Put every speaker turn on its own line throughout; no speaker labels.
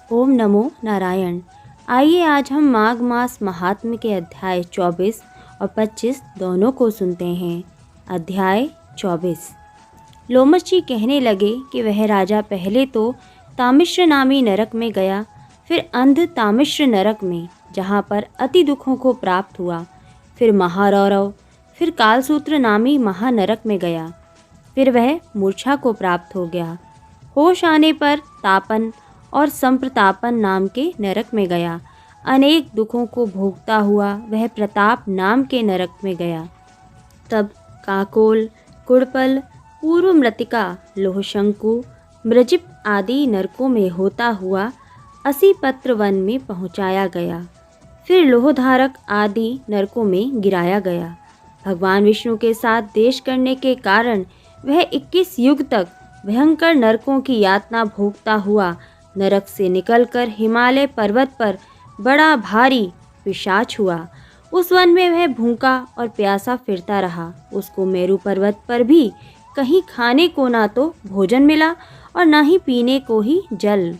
ओम नमो नारायण। आइए आज हम माघ मास महात्म्य के अध्याय 24 और 25 दोनों को सुनते हैं। अध्याय 24। लोमश जी कहने लगे कि वह राजा पहले तो तामिश्र नामी नरक में गया, फिर अंध तामिश्र नरक में जहाँ पर अति दुखों को प्राप्त हुआ, फिर महारौरव, फिर कालसूत्र नामी महानरक में गया, फिर वह मूर्छा को प्राप्त हो गया। होश आने पर तापन और संप्रतापन नाम के नरक में गया। अनेक दुखों को भोगता हुआ वह प्रताप नाम के नरक में गया। तब काकोल, कुड़पल, पूर्व मृतिका, लोहशंकु, मृजिप आदि नरकों में होता हुआ असीपत्र वन में पहुँचाया गया। फिर लोहधारक आदि नरकों में गिराया गया। भगवान विष्णु के साथ देश करने के कारण वह 21 युग तक भयंकर नरकों की यातना भोगता हुआ नरक से निकलकर हिमालय पर्वत पर बड़ा भारी पिशाच हुआ। उस वन में वह भूखा और प्यासा फिरता रहा। उसको मेरु पर्वत पर भी कहीं खाने को ना तो भोजन मिला और ना ही पीने को ही जल।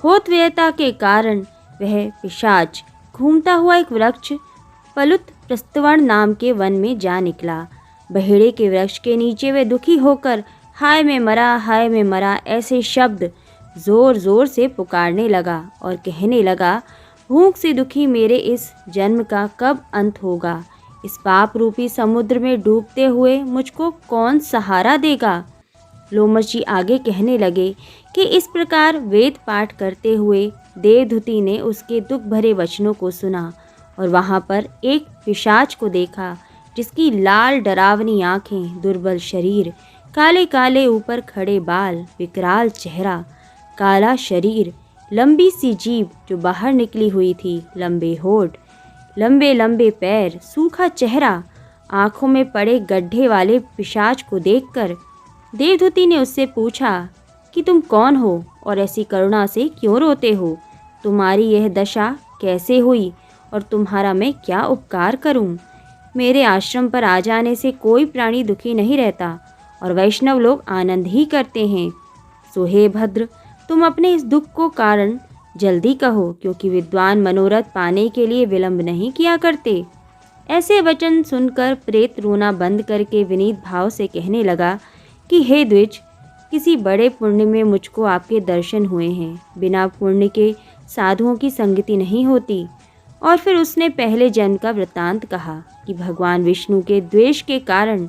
होत व्ययता के कारण वह पिशाच घूमता हुआ एक वृक्ष पलुत प्रस्तवण नाम के वन में जा निकला। बहेड़े के वृक्ष के नीचे वह दुखी होकर हाय में मरा, हाय में मरा ऐसे शब्द जोर जोर से पुकारने लगा और कहने लगा, भूख से दुखी मेरे इस जन्म का कब अंत होगा। इस पाप रूपी समुद्र में डूबते हुए मुझको कौन सहारा देगा। लोमश जी आगे कहने लगे कि इस प्रकार वेद पाठ करते हुए देवधुति ने उसके दुख भरे वचनों को सुना और वहाँ पर एक पिशाच को देखा, जिसकी लाल डरावनी आँखें, दुर्बल शरीर, काले काले ऊपर खड़े बाल, विकराल चेहरा, काला शरीर, लंबी सी जीभ जो बाहर निकली हुई थी, लंबे होठ, लंबे लंबे पैर, सूखा चेहरा, आँखों में पड़े गड्ढे वाले पिशाच को देखकर देवधुति ने उससे पूछा कि तुम कौन हो और ऐसी करुणा से क्यों रोते हो। तुम्हारी यह दशा कैसे हुई और तुम्हारा मैं क्या उपकार करूं। मेरे आश्रम पर आ जाने से कोई प्राणी दुखी नहीं रहता और वैष्णव लोग आनंद ही करते हैं। सो हे भद्र, तुम अपने इस दुख को कारण जल्दी कहो, क्योंकि विद्वान मनोरथ पाने के लिए विलंब नहीं किया करते। ऐसे वचन सुनकर प्रेत रोना बंद करके विनीत भाव से कहने लगा कि हे द्विज, किसी बड़े पुण्य में मुझको आपके दर्शन हुए हैं। बिना पुण्य के साधुओं की संगति नहीं होती। और फिर उसने पहले जन्म का वृत्तांत कहा कि भगवान विष्णु के द्वेष के कारण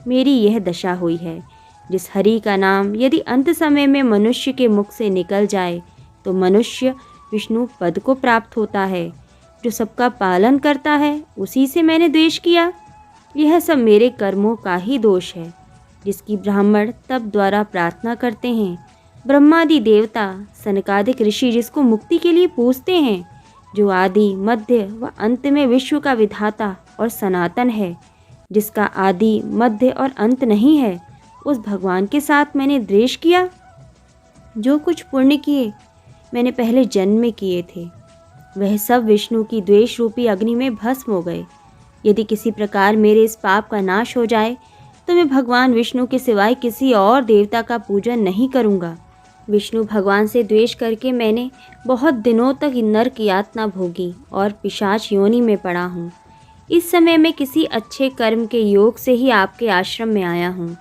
मेरी यह दशा हुई है। जिस हरि का नाम यदि अंत समय में मनुष्य के मुख से निकल जाए तो मनुष्य विष्णु पद को प्राप्त होता है। जो सबका पालन करता है उसी से मैंने द्वेष किया। यह सब मेरे कर्मों का ही दोष है, जिसकी ब्राह्मण तप द्वारा प्रार्थना करते हैं। ब्रह्मादि देवता, सनकादिक ऋषि जिसको मुक्ति के लिए पूजते हैं, जो आदि मध्य व अंत में विश्व का विधाता और सनातन है, जिसका आदि मध्य और अंत नहीं है, उस भगवान के साथ मैंने द्वेष किया। जो कुछ पुण्य किए मैंने पहले जन्म में किए थे, वह सब विष्णु की द्वेष रूपी अग्नि में भस्म हो गए। यदि किसी प्रकार मेरे इस पाप का नाश हो जाए तो मैं भगवान विष्णु के सिवाय किसी और देवता का पूजन नहीं करूँगा। विष्णु भगवान से द्वेष करके मैंने बहुत दिनों तक नरक यातना भोगी और पिशाच योनि में पड़ा हूँ। इस समय मैं किसी अच्छे कर्म के योग से ही आपके आश्रम में आया हूँ,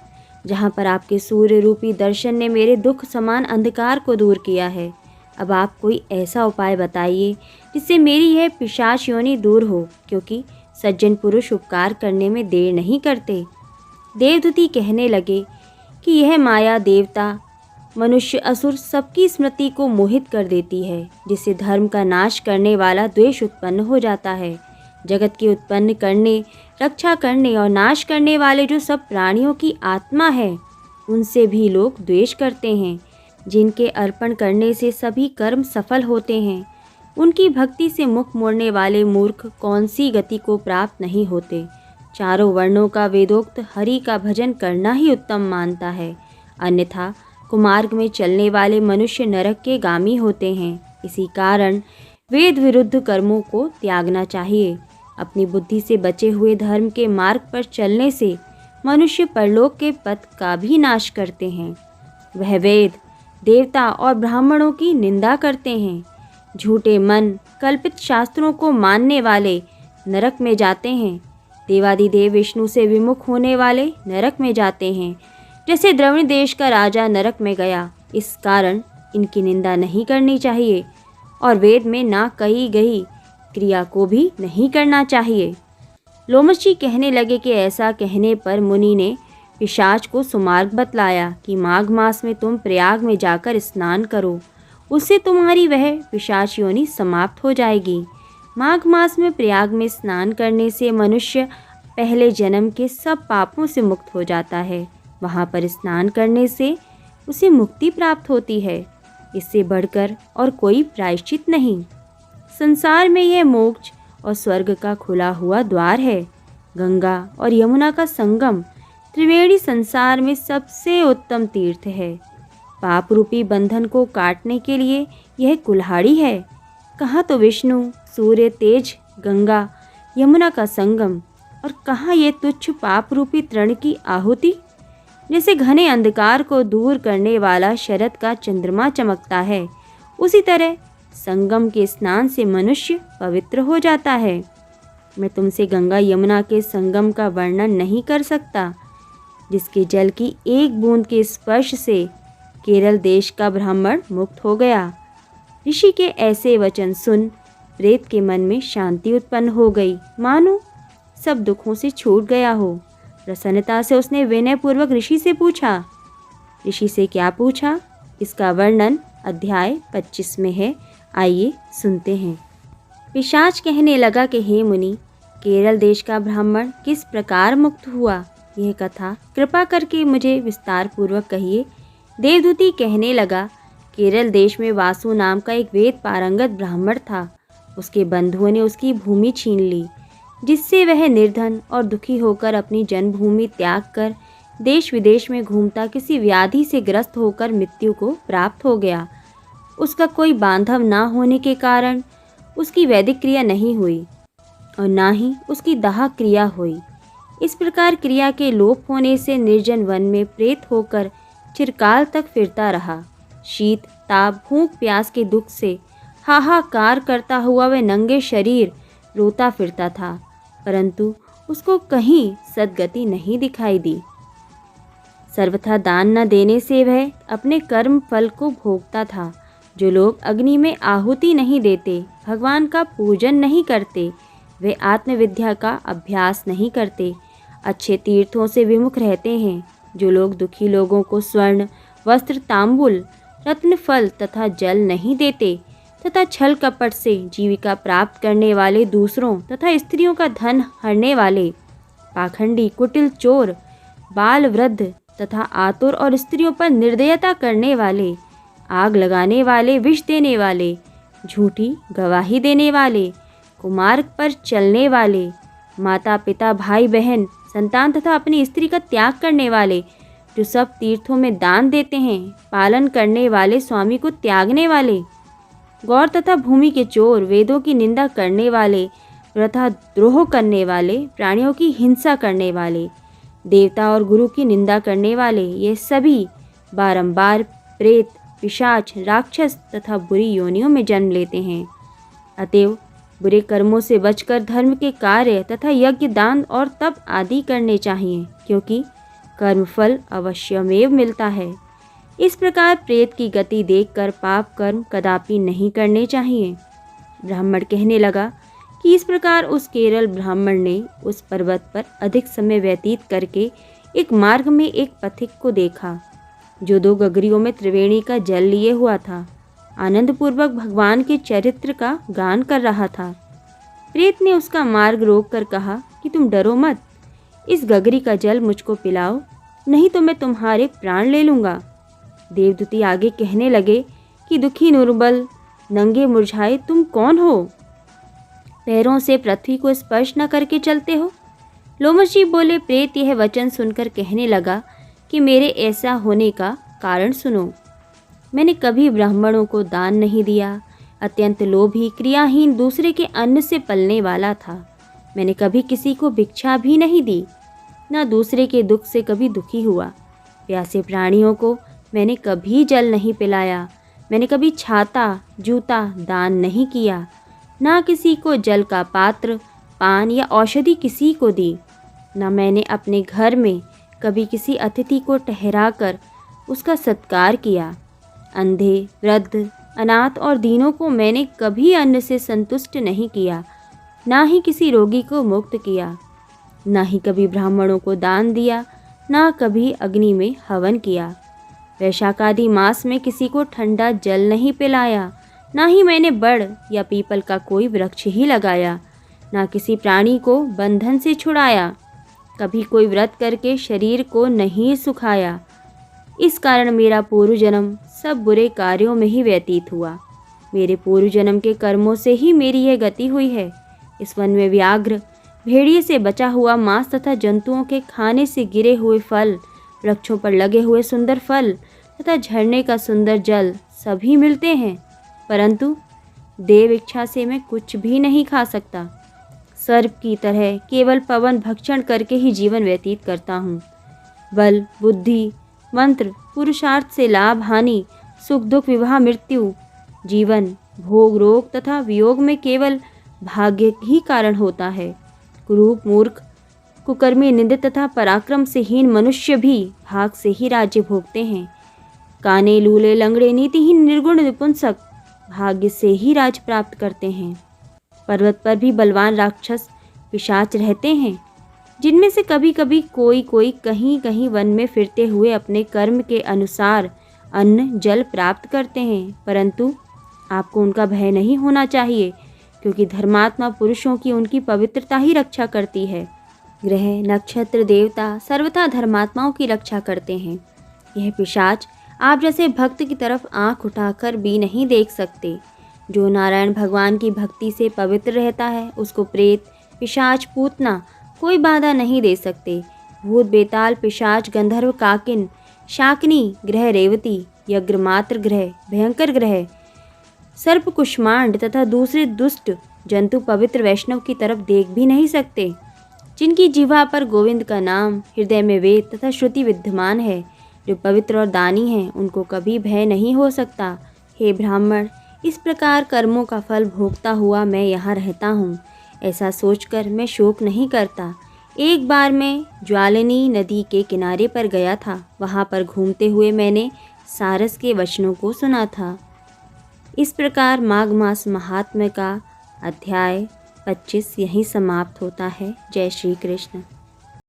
जहाँ पर आपके सूर्य रूपी दर्शन ने मेरे दुख समान अंधकार को दूर किया है। अब आप कोई ऐसा उपाय बताइए जिससे मेरी यह पिशाच योनि दूर हो, क्योंकि सज्जन पुरुष उपकार करने में देर नहीं करते। देवदूती कहने लगे कि यह माया देवता, मनुष्य, असुर सबकी स्मृति को मोहित कर देती है, जिससे धर्म का नाश करने वाला द्वेष उत्पन्न हो जाता है। जगत के उत्पन्न करने, रक्षा करने और नाश करने वाले जो सब प्राणियों की आत्मा है, उनसे भी लोग द्वेष करते हैं। जिनके अर्पण करने से सभी कर्म सफल होते हैं, उनकी भक्ति से मुख मोड़ने वाले मूर्ख कौन सी गति को प्राप्त नहीं होते। चारों वर्णों का वेदोक्त हरि का भजन करना ही उत्तम मानता है, अन्यथा कुमार्ग में चलने वाले मनुष्य नरक के गामी होते हैं। इसी कारण वेद विरुद्ध कर्मों को त्यागना चाहिए। अपनी बुद्धि से बचे हुए धर्म के मार्ग पर चलने से मनुष्य परलोक के पथ का भी नाश करते हैं। वह वेद देवता और ब्राह्मणों की निंदा करते हैं। झूठे मन कल्पित शास्त्रों को मानने वाले नरक में जाते हैं। देवादिदेव विष्णु से विमुख होने वाले नरक में जाते हैं, जैसे द्रविड़ देश का राजा नरक में गया। इस कारण इनकी निंदा नहीं करनी चाहिए और वेद में ना कही गई क्रिया को भी नहीं करना चाहिए। लोमश जी कहने लगे कि ऐसा कहने पर मुनि ने पिशाच को सुमार्ग बतलाया कि माघ मास में तुम प्रयाग में जाकर स्नान करो, उससे तुम्हारी वह पिशाच योनि समाप्त हो जाएगी। माघ मास में प्रयाग में स्नान करने से मनुष्य पहले जन्म के सब पापों से मुक्त हो जाता है। वहाँ पर स्नान करने से उसे मुक्ति प्राप्त होती है। इससे बढ़कर और कोई प्रायश्चित नहीं। संसार में यह मोक्ष और स्वर्ग का खुला हुआ द्वार है। गंगा और यमुना का संगम त्रिवेणी संसार में सबसे उत्तम तीर्थ है। पाप रूपी बंधन को काटने के लिए यह कुल्हाड़ी है। कहाँ तो विष्णु, सूर्य तेज, गंगा, यमुना का संगम, और कहाँ ये तुच्छ पाप रूपी तृण की आहुति। जैसे घने अंधकार को दूर करने वाला शरद का चंद्रमा चमकता है, उसी तरह संगम के स्नान से मनुष्य पवित्र हो जाता है। मैं तुमसे गंगा यमुना के संगम का वर्णन नहीं कर सकता, जिसके जल की एक बूंद के स्पर्श से केरल देश का ब्राह्मण मुक्त हो गया। ऋषि के ऐसे वचन सुन प्रेत के मन में शांति उत्पन्न हो गई, मानो सब दुखों से छूट गया हो। प्रसन्नता से उसने विनयपूर्वक ऋषि से पूछा। ऋषि से क्या पूछा, इसका वर्णन अध्याय 25 में है। आइए सुनते हैं। पिशाच कहने लगा कि हे मुनि, केरल देश का ब्राह्मण किस प्रकार मुक्त हुआ, यह कथा कृपा करके मुझे विस्तार पूर्वक कहिए। देवदूती कहने लगा, केरल देश में वासु नाम का एक वेद पारंगत ब्राह्मण था। उसके बंधुओं ने उसकी भूमि छीन ली, जिससे वह निर्धन और दुखी होकर अपनी जन्मभूमि त्याग कर देश विदेश में घूमता किसी व्याधि से ग्रस्त होकर मृत्यु को प्राप्त हो गया। उसका कोई बांधव ना होने के कारण उसकी वैदिक क्रिया नहीं हुई और ना ही उसकी दाह क्रिया हुई। इस प्रकार क्रिया के लोप होने से निर्जन वन में प्रेत होकर चिरकाल तक फिरता रहा। शीत, ताप, भूख, प्यास के दुख से हाहाकार करता हुआ वह नंगे शरीर रोता फिरता था, परंतु उसको कहीं सद्गति नहीं दिखाई दी। सर्वथा दान न देने से वह अपने कर्म फल को भोगता था। जो लोग अग्नि में आहुति नहीं देते, भगवान का पूजन नहीं करते, वे आत्मविद्या का अभ्यास नहीं करते, अच्छे तीर्थों से विमुख रहते हैं। जो लोग दुखी लोगों को स्वर्ण, वस्त्र, तांबुल, रत्न, फल तथा जल नहीं देते तथा छल कपट से जीविका प्राप्त करने वाले, दूसरों तथा स्त्रियों का धन हरने वाले, पाखंडी, कुटिल, चोर, बाल, वृद्ध तथा आतुर और स्त्रियों पर निर्दयता करने वाले, आग लगाने वाले, विष देने वाले, झूठी गवाही देने वाले, कुमार्ग पर चलने वाले, माता पिता, भाई बहन, संतान तथा अपनी स्त्री का त्याग करने वाले, जो सब तीर्थों में दान देते हैं, पालन करने वाले, स्वामी को त्यागने वाले, गौर तथा भूमि के चोर, वेदों की निंदा करने वाले, व्रता द्रोह करने वाले, प्राणियों की हिंसा करने वाले, देवता और गुरु की निंदा करने वाले, ये सभी बारंबार प्रेत, पिशाच, राक्षस तथा बुरी योनियों में जन्म लेते हैं। अतएव बुरे कर्मों से बचकर धर्म के कार्य तथा यज्ञ, दान और तप आदि करने चाहिए, क्योंकि कर्मफल अवश्यमेव मिलता है। इस प्रकार प्रेत की गति देखकर पाप कर्म कदापि नहीं करने चाहिए। ब्राह्मण कहने लगा कि इस प्रकार उस केरल ब्राह्मण ने उस पर्वत पर अधिक समय व्यतीत करके एक मार्ग में एक पथिक को देखा, जो 2 गगरियों में त्रिवेणी का जल लिए हुआ था। आनंदपूर्वक भगवान के चरित्र का गान कर रहा था। प्रेत ने उसका मार्ग रोककर कहा कि तुम डरो मत, इस गगरी का जल मुझको पिलाओ, नहीं तो मैं तुम्हारे प्राण ले लूँगा। देवदूती आगे कहने लगे कि दुखी, निर्बल, नंगे, मुरझाए तुम कौन हो? पैरों से पृथ्वी को स्पर्श न करके चलते हो। लोमश जी बोले, प्रेत यह वचन सुनकर कहने लगा कि मेरे ऐसा होने का कारण सुनो। मैंने कभी ब्राह्मणों को दान नहीं दिया, अत्यंत लोभी, क्रियाहीन, दूसरे के अन्न से पलने वाला था। मैंने कभी किसी को भिक्षा भी नहीं दी, न दूसरे के दुख से कभी दुखी हुआ। प्यासे प्राणियों को मैंने कभी जल नहीं पिलाया, मैंने कभी छाता जूता दान नहीं किया, ना किसी को जल का पात्र, पान या औषधि किसी को दी, ना मैंने अपने घर में कभी किसी अतिथि को ठहराकर उसका सत्कार किया। अंधे, वृद्ध, अनाथ और दीनों को मैंने कभी अन्न से संतुष्ट नहीं किया, ना ही किसी रोगी को मुक्त किया, ना ही कभी ब्राह्मणों को दान दिया, ना कभी अग्नि में हवन किया। वैशाख आदि मास में किसी को ठंडा जल नहीं पिलाया, ना ही मैंने बड़ या पीपल का कोई वृक्ष ही लगाया, ना किसी प्राणी को बंधन से छुड़ाया, कभी कोई व्रत करके शरीर को नहीं सुखाया। इस कारण मेरा पूर्व जन्म सब बुरे कार्यों में ही व्यतीत हुआ। मेरे पूर्व जन्म के कर्मों से ही मेरी यह गति हुई है। इस वन में व्याघ्र, भेड़िए से बचा हुआ मांस तथा जंतुओं के खाने से गिरे हुए फल, वृक्षों पर लगे हुए सुंदर फल तथा झरने का सुंदर जल सभी मिलते हैं, परंतु देव इच्छा से मैं कुछ भी नहीं खा सकता। सर्प की तरह केवल पवन भक्षण करके ही जीवन व्यतीत करता हूँ। बल, बुद्धि, मंत्र, पुरुषार्थ से लाभ हानि, सुख दुख, विवाह मृत्यु, जीवन, भोग रोग तथा वियोग में केवल भाग्य ही कारण होता है। कुरूप, मूर्ख, कुकर्मी, निंदित तथा पराक्रम से हीन मनुष्य भी भाग से ही राज्य भोगते हैं। काने, लूले, लंगड़े, नीतिहीन, निर्गुण, नपुंसक भाग्य से ही राज प्राप्त करते हैं। पर्वत पर भी बलवान राक्षस पिशाच रहते हैं, जिनमें से कभी कभी कोई कहीं कहीं वन में फिरते हुए अपने कर्म के अनुसार अन्न जल प्राप्त करते हैं, परंतु आपको उनका भय नहीं होना चाहिए, क्योंकि धर्मात्मा पुरुषों की उनकी पवित्रता ही रक्षा करती है। ग्रह, नक्षत्र, देवता सर्वथा धर्मात्माओं की रक्षा करते हैं। यह पिशाच आप जैसे भक्त की तरफ आंख उठाकर भी नहीं देख सकते। जो नारायण भगवान की भक्ति से पवित्र रहता है, उसको प्रेत, पिशाच, पूतना कोई बाधा नहीं दे सकते। भूत, बेताल, पिशाच, गंधर्व, काकिन, शाकिनी ग्रह, रेवती, यज्ञ, मात्र ग्रह, भयंकर ग्रह, सर्प, कुष्मांड तथा दूसरे दुष्ट जंतु पवित्र वैष्णव की तरफ देख भी नहीं सकते। जिनकी जिह्वा पर गोविंद का नाम, हृदय में वेद तथा श्रुति विद्यमान है, जो पवित्र और दानी हैं, उनको कभी भय नहीं हो सकता। हे ब्राह्मण, इस प्रकार कर्मों का फल भोगता हुआ मैं यहाँ रहता हूँ, ऐसा सोचकर मैं शोक नहीं करता। एक बार मैं ज्वालिनी नदी के किनारे पर गया था। वहाँ पर घूमते हुए मैंने सारस के वचनों को सुना था। इस प्रकार माघ मास महात्म्य का अध्याय 25 यहीं समाप्त होता है। जय श्री कृष्ण।